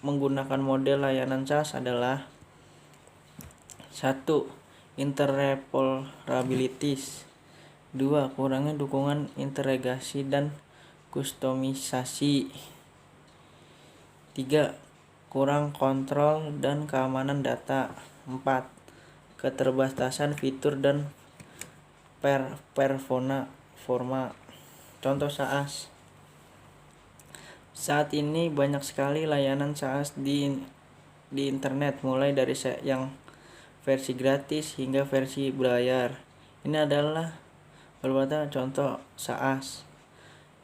menggunakan model layanan SaaS adalah 1. Interoperability. 2. Kurangnya dukungan integrasi dan kustomisasi. 3. Kurang kontrol dan keamanan data. 4. Keterbatasan fitur dan performa. Contoh SaaS. Saat ini banyak sekali layanan SaaS di internet, mulai dari yang versi gratis hingga versi berbayar. Ini adalah beberapa contoh SaaS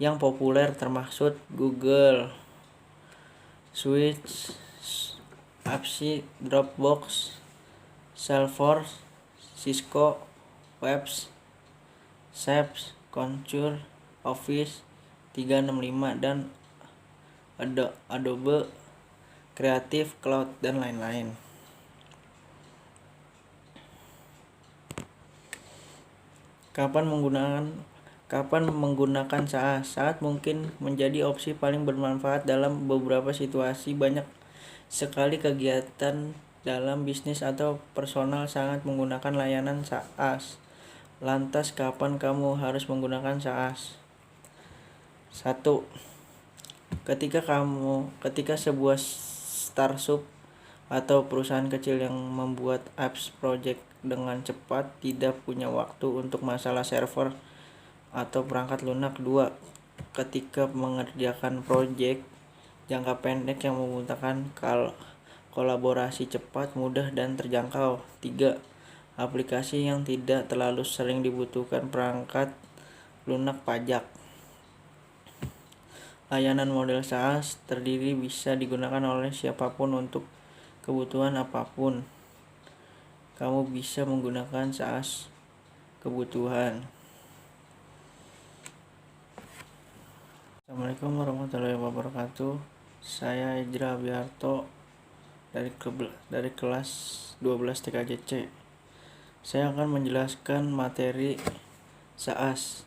yang populer, termasuk Google, Switch, Apps, Dropbox, Salesforce, Cisco, Webs, Shape, Concur, Office 365, dan Adobe Creative Cloud, dan lain-lain. Kapan menggunakan SaaS? Saat mungkin menjadi opsi paling bermanfaat dalam beberapa situasi. Banyak sekali kegiatan dalam bisnis atau personal sangat menggunakan layanan SaaS. Lantas kapan kamu harus menggunakan SaaS? 1. Ketika sebuah startup atau perusahaan kecil yang membuat apps project dengan cepat tidak punya waktu untuk masalah server atau perangkat lunak. 2. Ketika mengerjakan project jangka pendek yang membutuhkan kolaborasi cepat, mudah, dan terjangkau. 3. Aplikasi yang tidak terlalu sering dibutuhkan perangkat lunak pajak. Layanan model SaaS terdiri bisa digunakan oleh siapapun untuk kebutuhan apapun. Kamu bisa menggunakan SaaS kebutuhan. Assalamualaikum warahmatullahi wabarakatuh. Saya Ejra Abiarto dari kelas 12 TKJC. Saya akan menjelaskan materi SaaS.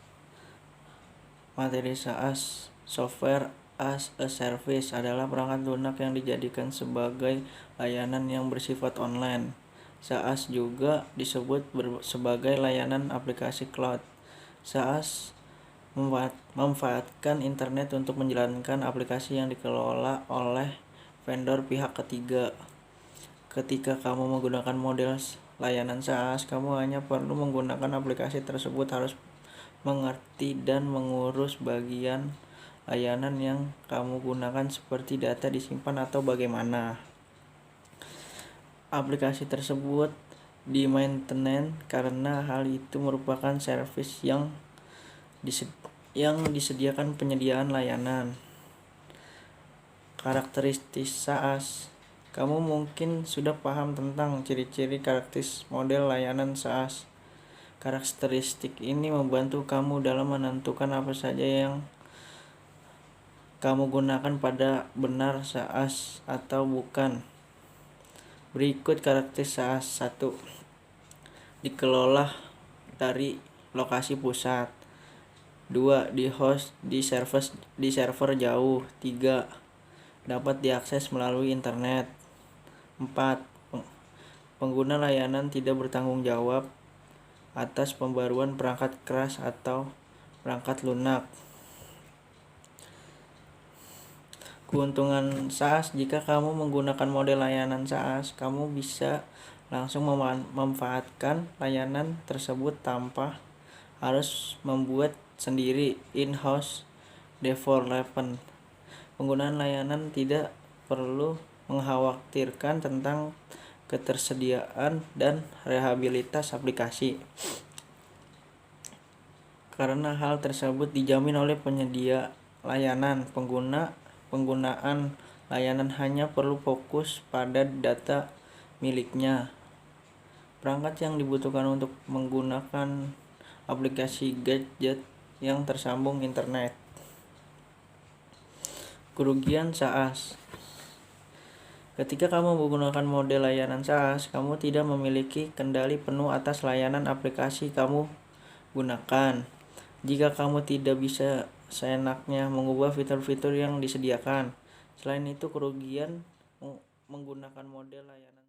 Materi SaaS, Software as a Service, adalah perangkat lunak yang dijadikan sebagai layanan yang bersifat online. SaaS juga disebut sebagai layanan aplikasi cloud. SaaS memanfaatkan internet untuk menjalankan aplikasi yang dikelola oleh vendor pihak ketiga. Ketika kamu menggunakan model layanan SaaS, kamu hanya perlu menggunakan aplikasi tersebut, harus mengerti dan mengurus bagian layanan yang kamu gunakan, seperti data disimpan atau bagaimana aplikasi tersebut di-maintenance, karena hal itu merupakan service yang disediakan penyediaan layanan. Karakteristik SaaS. Kamu mungkin sudah paham tentang ciri-ciri karakteristik model layanan SaaS. Karakteristik ini membantu kamu dalam menentukan apa saja yang kamu gunakan pada benar SaaS atau bukan. Berikut karakteristik SaaS. 1. Dikelola dari lokasi pusat. 2. Di-host di server jauh. 3. Dapat diakses melalui internet. 4. Pengguna layanan tidak bertanggung jawab atas pembaruan perangkat keras atau perangkat lunak. Keuntungan SaaS. Jika kamu menggunakan model layanan SaaS, kamu bisa langsung memanfaatkan layanan tersebut tanpa harus membuat sendiri in-house development. Penggunaan layanan tidak perlu mengkhawatirkan tentang ketersediaan dan reliabilitas aplikasi, karena hal tersebut dijamin oleh penyedia layanan. Penggunaan layanan hanya perlu fokus pada data miliknya. Perangkat yang dibutuhkan untuk menggunakan aplikasi gadget yang tersambung internet. Kerugian SaaS. Ketika kamu menggunakan model layanan SaaS, kamu tidak memiliki kendali penuh atas layanan aplikasi kamu gunakan. Jika kamu tidak bisa seenaknya mengubah fitur-fitur yang disediakan, Selain itu, kerugian menggunakan model layanan